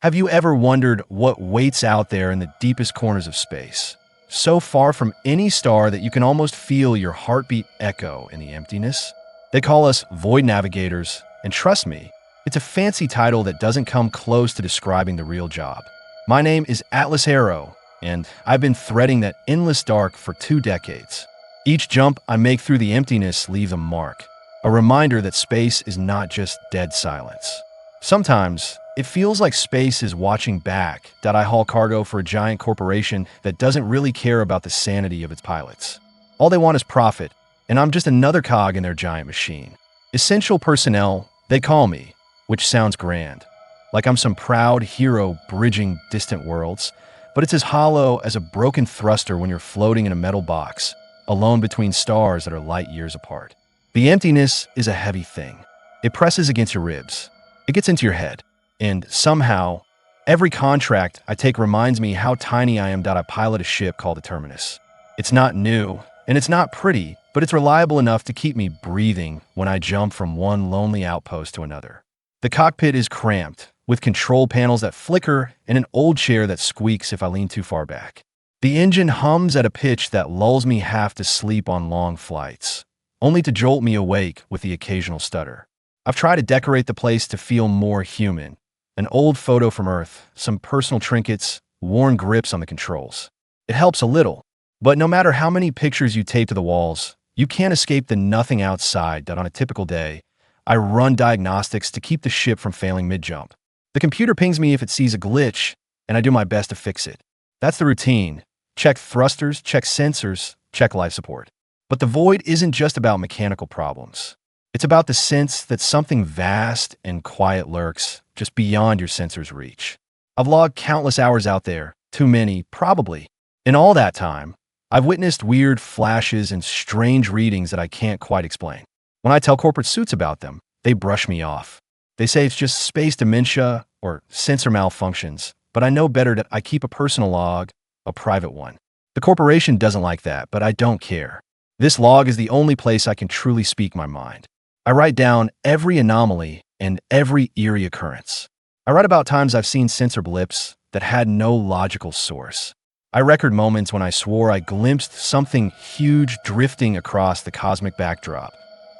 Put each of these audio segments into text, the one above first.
Have you ever wondered what waits out there in the deepest corners of space? So far from any star that you can almost feel your heartbeat echo in the emptiness? They call us Void Navigators, and trust me, it's a fancy title that doesn't come close to describing the real job. My name is Atlas Arrow, and I've been threading that endless dark for 2 decades. Each jump I make through the emptiness leaves a mark, a reminder that space is not just dead silence. Sometimes, it feels like space is watching back that I haul cargo for a giant corporation that doesn't really care about the sanity of its pilots. All they want is profit, and I'm just another cog in their giant machine. Essential personnel, they call me, which sounds grand, like I'm some proud hero bridging distant worlds, but it's as hollow as a broken thruster when you're floating in a metal box, alone between stars that are light years apart. The emptiness is a heavy thing. It presses against your ribs. It gets into your head. And somehow, every contract I take reminds me how tiny I am that I pilot a ship called the Terminus. It's not new, and it's not pretty, but it's reliable enough to keep me breathing when I jump from one lonely outpost to another. The cockpit is cramped, with control panels that flicker and an old chair that squeaks if I lean too far back. The engine hums at a pitch that lulls me half to sleep on long flights, only to jolt me awake with the occasional stutter. I've tried to decorate the place to feel more human. An old photo from Earth, some personal trinkets, worn grips on the controls. It helps a little, but no matter how many pictures you tape to the walls, you can't escape the nothing outside that on a typical day, I run diagnostics to keep the ship from failing mid-jump. The computer pings me if it sees a glitch, and I do my best to fix it. That's the routine. Check thrusters, check sensors, check life support. But the void isn't just about mechanical problems. It's about the sense that something vast and quiet lurks just beyond your sensor's reach. I've logged countless hours out there, too many, probably. In all that time, I've witnessed weird flashes and strange readings that I can't quite explain. When I tell corporate suits about them, they brush me off. They say it's just space dementia or sensor malfunctions, but I know better that I keep a personal log, a private one. The corporation doesn't like that, but I don't care. This log is the only place I can truly speak my mind. I write down every anomaly and every eerie occurrence. I write about times I've seen sensor blips that had no logical source. I record moments when I swore I glimpsed something huge drifting across the cosmic backdrop,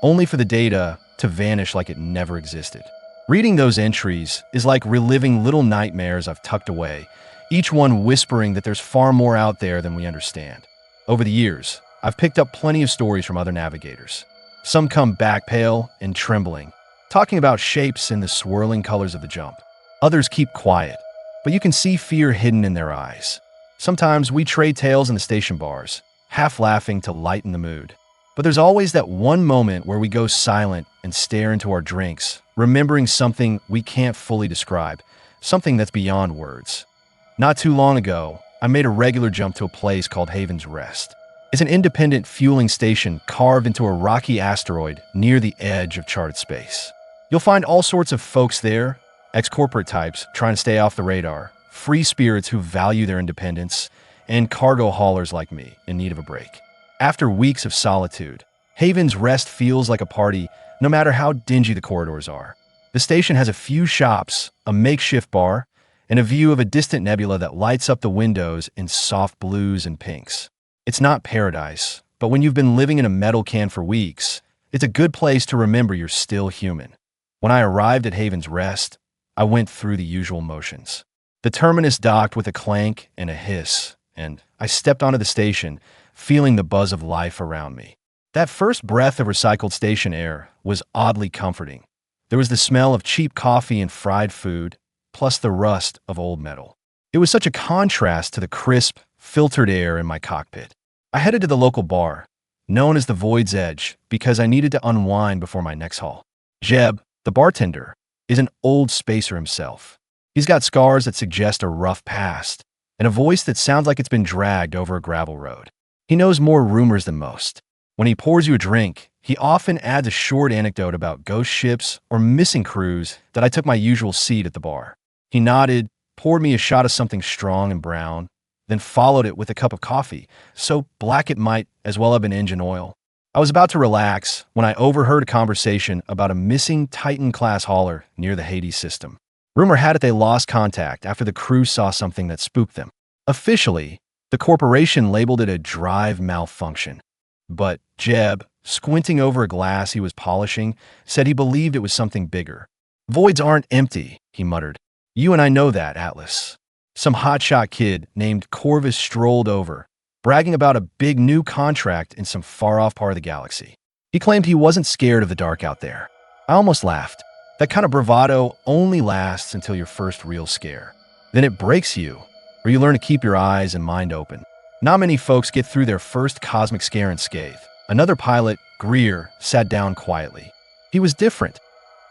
only for the data to vanish like it never existed. Reading those entries is like reliving little nightmares I've tucked away, each one whispering that there's far more out there than we understand. Over the years, I've picked up plenty of stories from other navigators. Some come back pale and trembling, talking about shapes and the swirling colors of the jump. Others keep quiet, but you can see fear hidden in their eyes. Sometimes we trade tales in the station bars, half laughing to lighten the mood. But there's always that one moment where we go silent and stare into our drinks, remembering something we can't fully describe, something that's beyond words. Not too long ago, I made a regular jump to a place called Haven's Rest. It's an independent fueling station carved into a rocky asteroid near the edge of charted space. You'll find all sorts of folks there, ex-corporate types trying to stay off the radar, free spirits who value their independence, and cargo haulers like me in need of a break. After weeks of solitude, Haven's Rest feels like a party no matter how dingy the corridors are. The station has a few shops, a makeshift bar, and a view of a distant nebula that lights up the windows in soft blues and pinks. It's not paradise, but when you've been living in a metal can for weeks, it's a good place to remember you're still human. When I arrived at Haven's Rest, I went through the usual motions. The terminus docked with a clank and a hiss, and I stepped onto the station, feeling the buzz of life around me. That first breath of recycled station air was oddly comforting. There was the smell of cheap coffee and fried food, plus the rust of old metal. It was such a contrast to the crisp, filtered air in my cockpit. I headed to the local bar, known as the Void's Edge, because I needed to unwind before my next haul. Jeb, the bartender, is an old spacer himself. He's got scars that suggest a rough past, and a voice that sounds like it's been dragged over a gravel road. He knows more rumors than most. When he pours you a drink, he often adds a short anecdote about ghost ships or missing crews that I took my usual seat at the bar. He nodded, poured me a shot of something strong and brown, then followed it with a cup of coffee, so black it might as well have been engine oil. I was about to relax when I overheard a conversation about a missing Titan-class hauler near the Hades system. Rumor had it they lost contact after the crew saw something that spooked them. Officially, the corporation labeled it a drive malfunction. But Jeb, squinting over a glass he was polishing, said he believed it was something bigger. Voids aren't empty, he muttered. You and I know that, Atlas. Some hotshot kid named Corvus strolled over, bragging about a big new contract in some far-off part of the galaxy. He claimed he wasn't scared of the dark out there. I almost laughed. That kind of bravado only lasts until your first real scare. Then it breaks you, or you learn to keep your eyes and mind open. Not many folks get through their first cosmic scare unscathed. Another pilot, Greer, sat down quietly. He was different.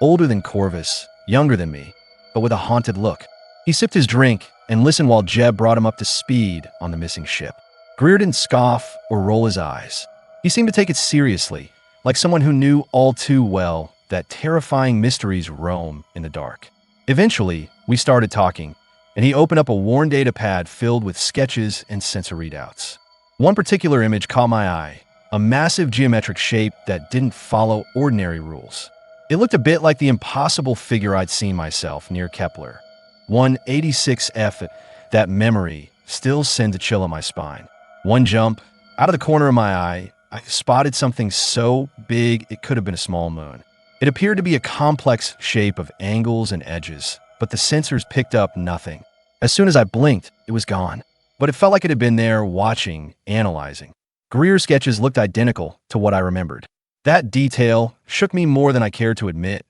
Older than Corvus, younger than me, but with a haunted look. He sipped his drink and listened while Jeb brought him up to speed on the missing ship. Greer didn't scoff or roll his eyes. He seemed to take it seriously, like someone who knew all too well that terrifying mysteries roam in the dark. Eventually, we started talking, and he opened up a worn data pad filled with sketches and sensor readouts. One particular image caught my eye, a massive geometric shape that didn't follow ordinary rules. It looked a bit like the impossible figure I'd seen myself near Kepler. 186F, that memory still sends a chill on my spine. One jump, out of the corner of my eye, I spotted something so big it could have been a small moon. It appeared to be a complex shape of angles and edges, but the sensors picked up nothing. As soon as I blinked, it was gone. But it felt like it had been there, watching, analyzing. Greer's sketches looked identical to what I remembered. That detail shook me more than I cared to admit.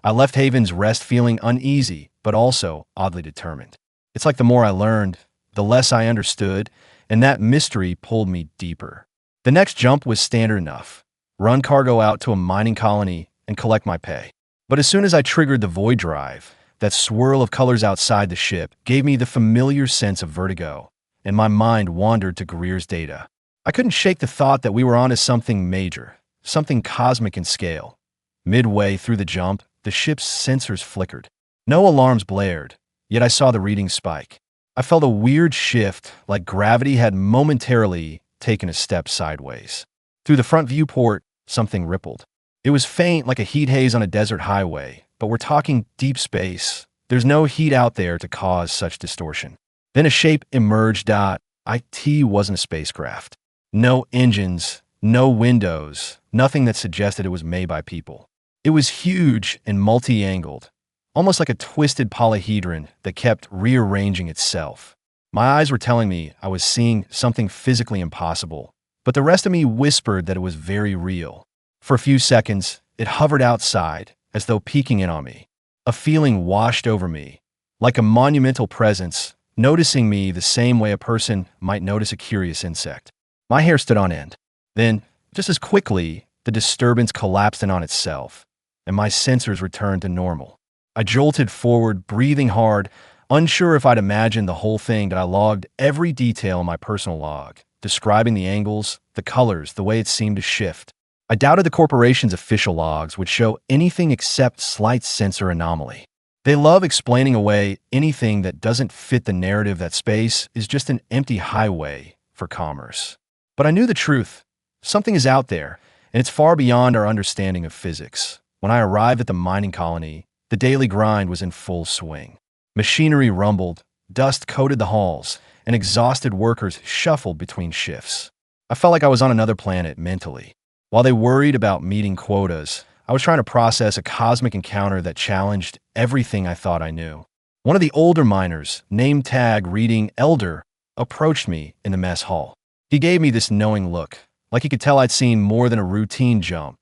I left Haven's Rest feeling uneasy, but also oddly determined. It's like the more I learned, the less I understood, and that mystery pulled me deeper. The next jump was standard enough. Run cargo out to a mining colony and collect my pay. But as soon as I triggered the void drive, that swirl of colors outside the ship gave me the familiar sense of vertigo, and my mind wandered to Greer's data. I couldn't shake the thought that we were onto something major, something cosmic in scale. Midway through the jump, the ship's sensors flickered. No alarms blared, yet I saw the readings spike. I felt a weird shift, like gravity had momentarily taken a step sideways. Through the front viewport, something rippled. It was faint like a heat haze on a desert highway, but we're talking deep space. There's no heat out there to cause such distortion. Then a shape emerged. It wasn't a spacecraft. No engines, no windows, nothing that suggested it was made by people. It was huge and multi-angled, almost like a twisted polyhedron that kept rearranging itself. My eyes were telling me I was seeing something physically impossible, but the rest of me whispered that it was very real. For a few seconds, it hovered outside, as though peeking in on me. A feeling washed over me, like a monumental presence, noticing me the same way a person might notice a curious insect. My hair stood on end. Then, just as quickly, the disturbance collapsed in on itself, and my sensors returned to normal. I jolted forward, breathing hard, unsure if I'd imagined the whole thing, but I logged every detail in my personal log, describing the angles, the colors, the way it seemed to shift. I doubted the corporation's official logs would show anything except slight sensor anomaly. They love explaining away anything that doesn't fit the narrative that space is just an empty highway for commerce. But I knew the truth. Something is out there, and it's far beyond our understanding of physics. When I arrived at the mining colony, the daily grind was in full swing. Machinery rumbled, dust coated the halls, and exhausted workers shuffled between shifts. I felt like I was on another planet mentally. While they worried about meeting quotas, I was trying to process a cosmic encounter that challenged everything I thought I knew. One of the older miners, name tag reading Elder, approached me in the mess hall. He gave me this knowing look, like he could tell I'd seen more than a routine jump.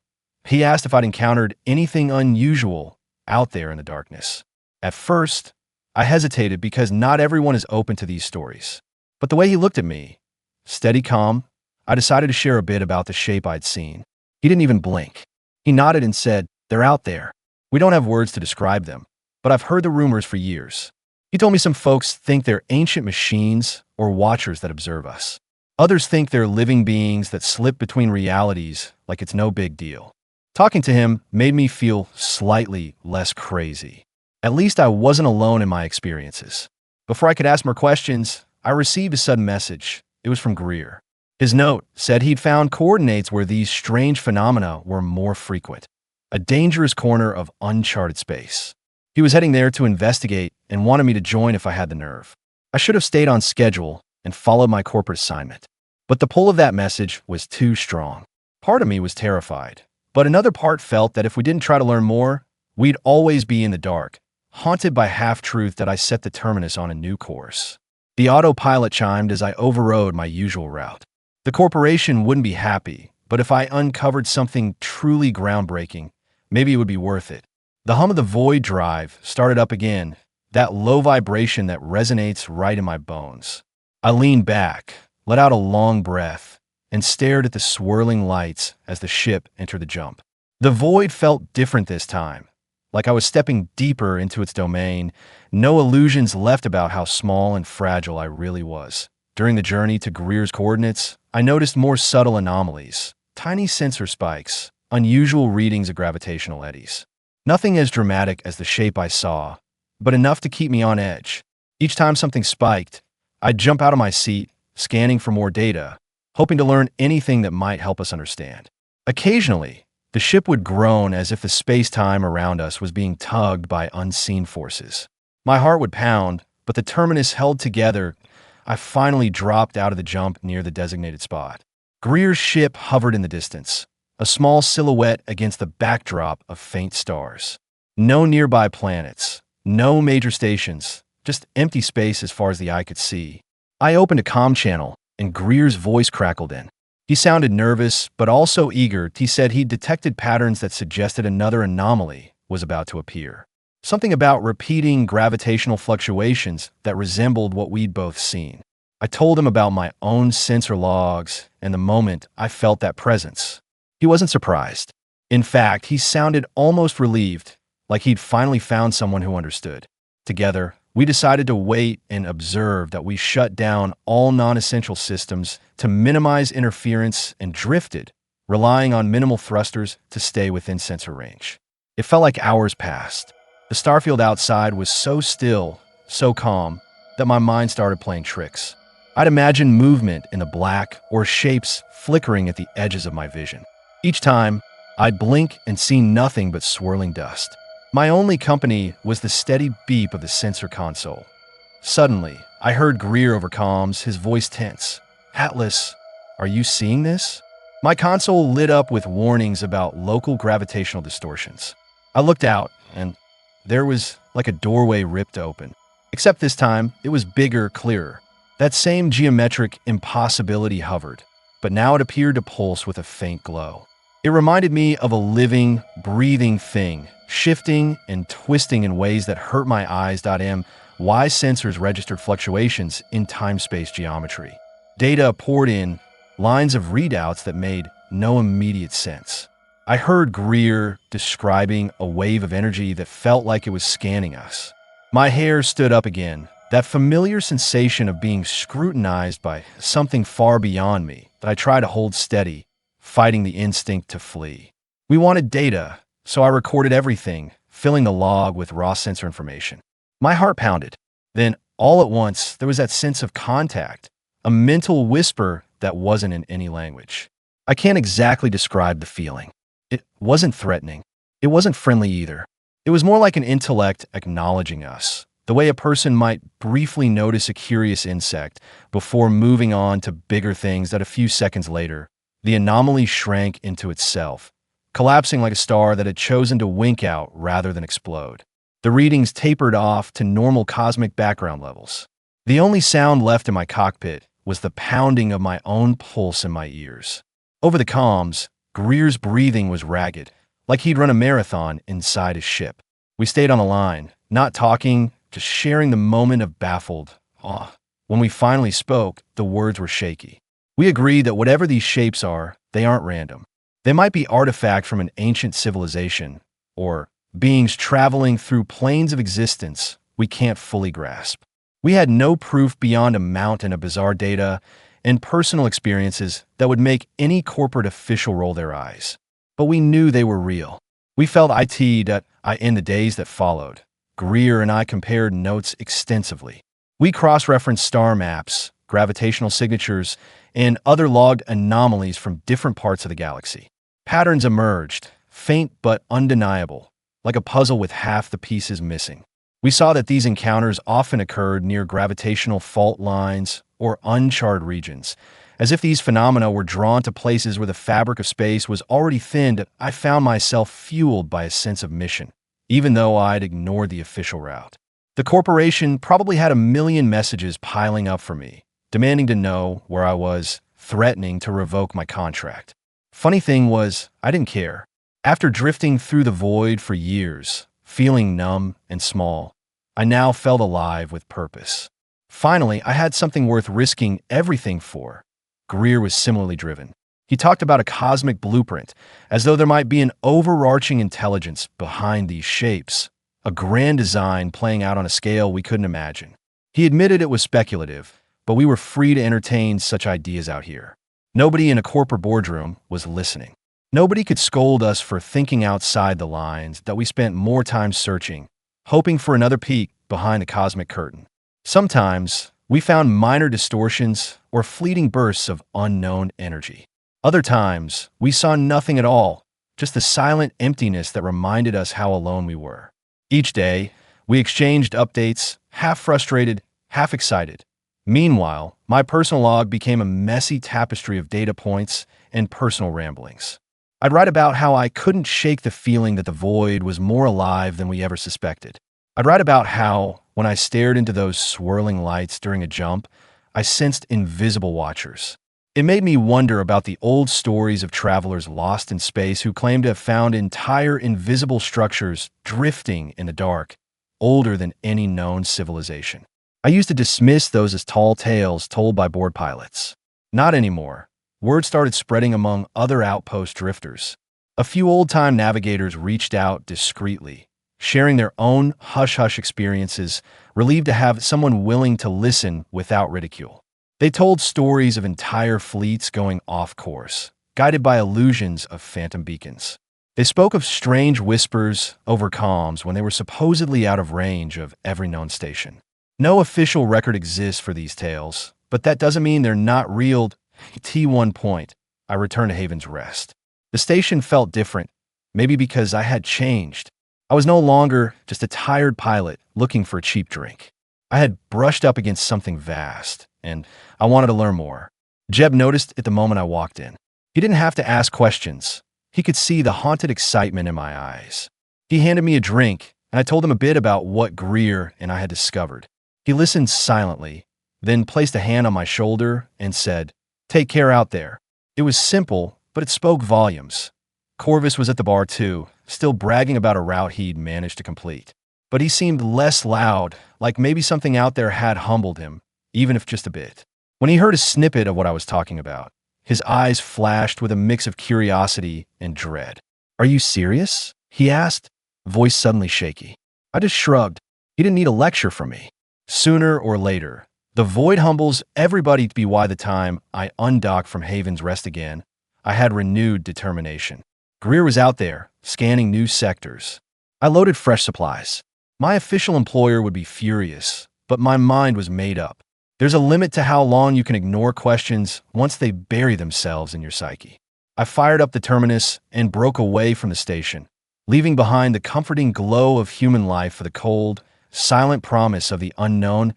He asked if I'd encountered anything unusual out there in the darkness. At first, I hesitated because not everyone is open to these stories. But the way he looked at me, steady calm, I decided to share a bit about the shape I'd seen. He didn't even blink. He nodded and said, "They're out there. We don't have words to describe them, but I've heard the rumors for years." He told me some folks think they're ancient machines or watchers that observe us. Others think they're living beings that slip between realities like it's no big deal. Talking to him made me feel slightly less crazy. At least I wasn't alone in my experiences. Before I could ask more questions, I received a sudden message. It was from Greer. His note said he'd found coordinates where these strange phenomena were more frequent. A dangerous corner of uncharted space. He was heading there to investigate and wanted me to join if I had the nerve. I should have stayed on schedule and followed my corporate assignment. But the pull of that message was too strong. Part of me was terrified, but another part felt that if we didn't try to learn more, we'd always be in the dark, haunted by half-truth that I set the terminus on a new course. The autopilot chimed as I overrode my usual route. The corporation wouldn't be happy, but if I uncovered something truly groundbreaking, maybe it would be worth it. The hum of the Void drive started up again, that low vibration that resonates right in my bones. I leaned back, let out a long breath, and stared at the swirling lights as the ship entered the jump. The Void felt different this time, like I was stepping deeper into its domain, no illusions left about how small and fragile I really was. During the journey to Greer's coordinates, I noticed more subtle anomalies, tiny sensor spikes, unusual readings of gravitational eddies. Nothing as dramatic as the shape I saw, but enough to keep me on edge. Each time something spiked, I'd jump out of my seat, scanning for more data, hoping to learn anything that might help us understand. Occasionally, the ship would groan as if the space-time around us was being tugged by unseen forces. My heart would pound, but the terminus held together. I finally dropped out of the jump near the designated spot. Greer's ship hovered in the distance, a small silhouette against the backdrop of faint stars. No nearby planets, no major stations, just empty space as far as the eye could see. I opened a comm channel, and Greer's voice crackled in. He sounded nervous, but also eager. He said he'd detected patterns that suggested another anomaly was about to appear. Something about repeating gravitational fluctuations that resembled what we'd both seen. I told him about my own sensor logs, and the moment I felt that presence. He wasn't surprised. In fact, he sounded almost relieved, like he'd finally found someone who understood. Together, we decided to wait and observe that we shut down all non-essential systems to minimize interference and drifted, relying on minimal thrusters to stay within sensor range. It felt like hours passed. The starfield outside was so still, so calm, that my mind started playing tricks. I'd imagine movement in the black or shapes flickering at the edges of my vision. Each time, I'd blink and see nothing but swirling dust. My only company was the steady beep of the sensor console. Suddenly, I heard Greer over comms, his voice tense. "Atlas, are you seeing this?" My console lit up with warnings about local gravitational distortions. I looked out, and there was like a doorway ripped open. Except this time, it was bigger, clearer. That same geometric impossibility hovered, but now it appeared to pulse with a faint glow. It reminded me of a living, breathing thing, shifting and twisting in ways that hurt my eyes. Why sensors registered fluctuations in time-space geometry. Data poured in, lines of readouts that made no immediate sense. I heard Greer describing a wave of energy that felt like it was scanning us. My hair stood up again, that familiar sensation of being scrutinized by something far beyond me that I tried to hold steady, fighting the instinct to flee. We wanted data, so I recorded everything, filling the log with raw sensor information. My heart pounded. Then, all at once, there was that sense of contact, a mental whisper that wasn't in any language. I can't exactly describe the feeling. It wasn't threatening. It wasn't friendly either. It was more like an intellect acknowledging us, the way a person might briefly notice a curious insect before moving on to bigger things that a few seconds later, the anomaly shrank into itself, collapsing like a star that had chosen to wink out rather than explode. The readings tapered off to normal cosmic background levels. The only sound left in my cockpit was the pounding of my own pulse in my ears. Over the comms, Greer's breathing was ragged, like he'd run a marathon inside his ship. We stayed on the line, not talking, just sharing the moment of baffled awe. When we finally spoke, the words were shaky. We agreed that whatever these shapes are, they aren't random. They might be artifact from an ancient civilization, or beings traveling through planes of existence we can't fully grasp. We had no proof beyond a mountain of bizarre data and personal experiences that would make any corporate official roll their eyes. But we knew they were real. We felt in the days that followed. Greer and I compared notes extensively. We cross-referenced star maps, gravitational signatures, and other logged anomalies from different parts of the galaxy. Patterns emerged, faint but undeniable, like a puzzle with half the pieces missing. We saw that these encounters often occurred near gravitational fault lines or uncharted regions. As if these phenomena were drawn to places where the fabric of space was already thinned, I found myself fueled by a sense of mission, even though I'd ignored the official route. The corporation probably had a million messages piling up for me, demanding to know where I was, threatening to revoke my contract. Funny thing was, I didn't care. After drifting through the void for years, feeling numb and small, I now felt alive with purpose. Finally, I had something worth risking everything for. Greer was similarly driven. He talked about a cosmic blueprint, as though there might be an overarching intelligence behind these shapes, a grand design playing out on a scale we couldn't imagine. He admitted it was speculative, but we were free to entertain such ideas out here. Nobody in a corporate boardroom was listening. Nobody could scold us for thinking outside the lines that we spent more time searching, hoping for another peek behind the cosmic curtain. Sometimes, we found minor distortions or fleeting bursts of unknown energy. Other times, we saw nothing at all, just the silent emptiness that reminded us how alone we were. Each day, we exchanged updates, half frustrated, half excited. Meanwhile, my personal log became a messy tapestry of data points and personal ramblings. I'd write about how I couldn't shake the feeling that the void was more alive than we ever suspected. I'd write about how, when I stared into those swirling lights during a jump, I sensed invisible watchers. It made me wonder about the old stories of travelers lost in space who claimed to have found entire invisible structures drifting in the dark, older than any known civilization. I used to dismiss those as tall tales told by bored pilots. Not anymore. Word started spreading among other outpost drifters. A few old-time navigators reached out discreetly, sharing their own hush-hush experiences, relieved to have someone willing to listen without ridicule. They told stories of entire fleets going off course, guided by illusions of phantom beacons. They spoke of strange whispers over comms when they were supposedly out of range of every known station. No official record exists for these tales, but that doesn't mean they're not real. T1 point. I returned to Haven's Rest. The station felt different, maybe because I had changed. I was no longer just a tired pilot looking for a cheap drink. I had brushed up against something vast, and I wanted to learn more. Jeb noticed it the moment I walked in. He didn't have to ask questions. He could see the haunted excitement in my eyes. He handed me a drink, and I told him a bit about what Greer and I had discovered. He listened silently, then placed a hand on my shoulder and said, "Take care out there." It was simple, but it spoke volumes. Corvus was at the bar too, still bragging about a route he'd managed to complete. But he seemed less loud, like maybe something out there had humbled him, even if just a bit. When he heard a snippet of what I was talking about, his eyes flashed with a mix of curiosity and dread. "Are you serious?" he asked, voice suddenly shaky. I just shrugged. He didn't need a lecture from me. Sooner or later, the void humbles everybody to be why the time I undocked from Haven's Rest again, I had renewed determination. Greer was out there, scanning new sectors. I loaded fresh supplies. My official employer would be furious, but my mind was made up. There's a limit to how long you can ignore questions once they bury themselves in your psyche. I fired up the terminus and broke away from the station, leaving behind the comforting glow of human life for the cold, silent promise of the unknown.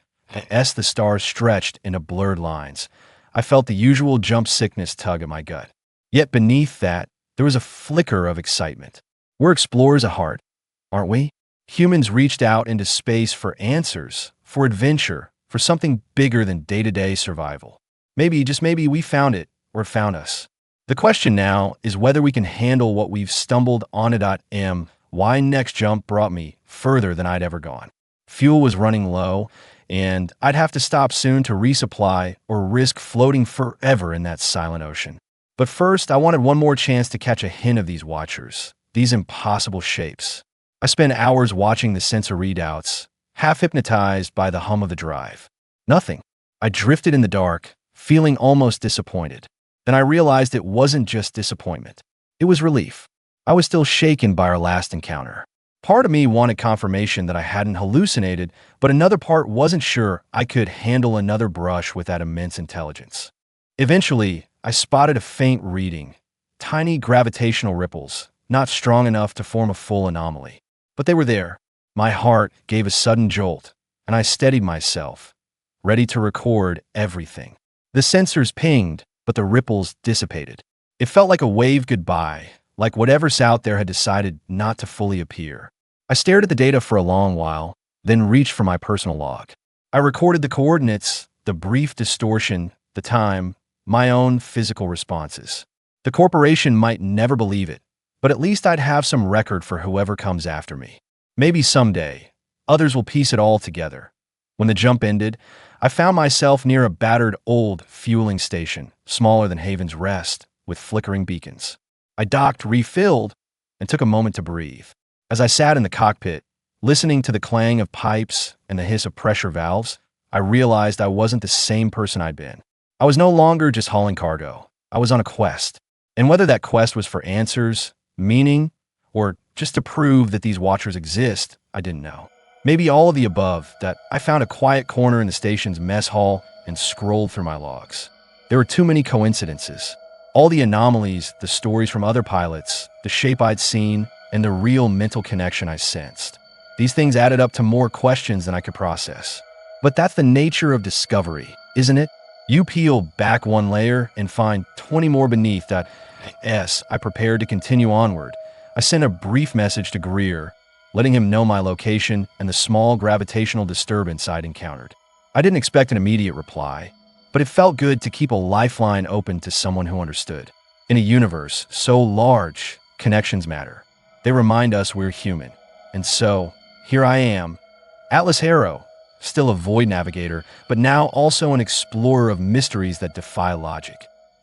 As the stars stretched into blurred lines, I felt the usual jump sickness tug at my gut. Yet beneath that, there was a flicker of excitement. We're explorers at heart, aren't we? Humans reached out into space for answers, for adventure, for something bigger than day-to-day survival. Maybe, just maybe, we found it, or it found us. The question now is whether we can handle what we've stumbled on. Why next jump brought me further than I'd ever gone. Fuel was running low, and I'd have to stop soon to resupply or risk floating forever in that silent ocean. But first, I wanted one more chance to catch a hint of these watchers, these impossible shapes. I spent hours watching the sensor readouts, half hypnotized by the hum of the drive. Nothing. I drifted in the dark, feeling almost disappointed. Then I realized it wasn't just disappointment. It was relief. I was still shaken by our last encounter. Part of me wanted confirmation that I hadn't hallucinated, but another part wasn't sure I could handle another brush with that immense intelligence. Eventually, I spotted a faint reading, tiny gravitational ripples, not strong enough to form a full anomaly. But they were there. My heart gave a sudden jolt, and I steadied myself, ready to record everything. The sensors pinged, but the ripples dissipated. It felt like a wave goodbye, like whatever's out there had decided not to fully appear. I stared at the data for a long while, then reached for my personal log. I recorded the coordinates, the brief distortion, the time, my own physical responses. The corporation might never believe it, but at least I'd have some record for whoever comes after me. Maybe someday, others will piece it all together. When the jump ended, I found myself near a battered old fueling station, smaller than Haven's Rest, with flickering beacons. I docked, refilled, and took a moment to breathe. As I sat in the cockpit, listening to the clang of pipes and the hiss of pressure valves, I realized I wasn't the same person I'd been. I was no longer just hauling cargo. I was on a quest. And whether that quest was for answers, meaning, or just to prove that these watchers exist, I didn't know. Maybe all of the above, that I found a quiet corner in the station's mess hall and scrolled through my logs. There were too many coincidences. All the anomalies, the stories from other pilots, the shape I'd seen, and the real mental connection I sensed. These things added up to more questions than I could process. But that's the nature of discovery, isn't it? You peel back one layer and find 20 more beneath that. I prepared to continue onward. I sent a brief message to Greer, letting him know my location and the small gravitational disturbance I'd encountered. I didn't expect an immediate reply, but it felt good to keep a lifeline open to someone who understood. In a universe so large, connections matter. They remind us we're human. And so, here I am, Atlas Harrow, still a Void Navigator, but now also an explorer of mysteries that defy logic.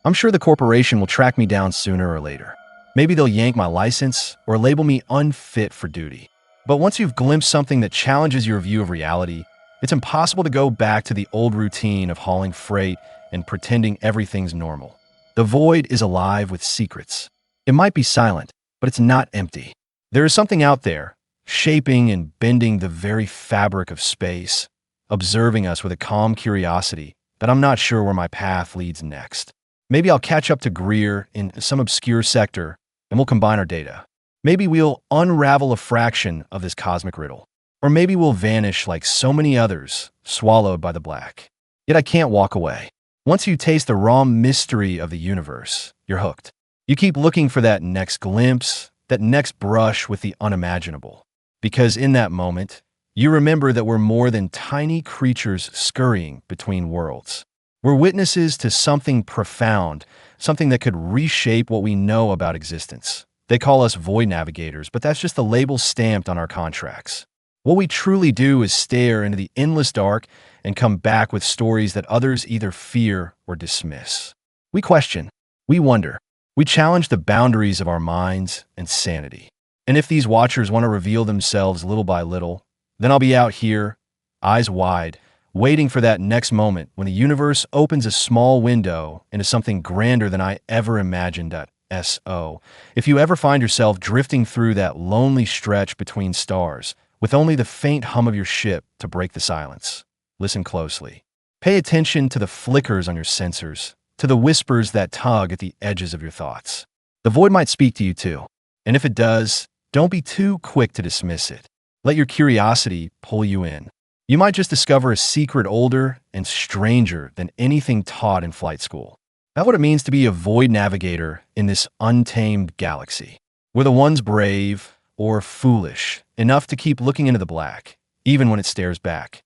I'm sure the corporation will track me down sooner or later. Maybe they'll yank my license or label me unfit for duty. But once you've glimpsed something that challenges your view of reality, it's impossible to go back to the old routine of hauling freight and pretending everything's normal. The void is alive with secrets. It might be silent, but it's not empty. There is something out there, shaping and bending the very fabric of space, observing us with a calm curiosity that I'm not sure where my path leads next. Maybe I'll catch up to Greer in some obscure sector, and we'll combine our data. Maybe we'll unravel a fraction of this cosmic riddle. Or maybe we'll vanish like so many others, swallowed by the black. Yet I can't walk away. Once you taste the raw mystery of the universe, you're hooked. You keep looking for that next glimpse, that next brush with the unimaginable. Because in that moment, you remember that we're more than tiny creatures scurrying between worlds. We're witnesses to something profound, something that could reshape what we know about existence. They call us Void Navigators, but that's just the label stamped on our contracts. What we truly do is stare into the endless dark and come back with stories that others either fear or dismiss. We question, we wonder, we challenge the boundaries of our minds and sanity. And if these watchers want to reveal themselves little by little, then I'll be out here, eyes wide, waiting for that next moment when the universe opens a small window into something grander than I ever imagined. If you ever find yourself drifting through that lonely stretch between stars, with only the faint hum of your ship to break the silence, listen closely. Pay attention to the flickers on your sensors, to the whispers that tug at the edges of your thoughts. The void might speak to you too, and if it does, don't be too quick to dismiss it. Let your curiosity pull you in. You might just discover a secret older and stranger than anything taught in flight school. That's what it means to be a Void Navigator in this untamed galaxy. We're the ones brave or foolish enough to keep looking into the black, even when it stares back.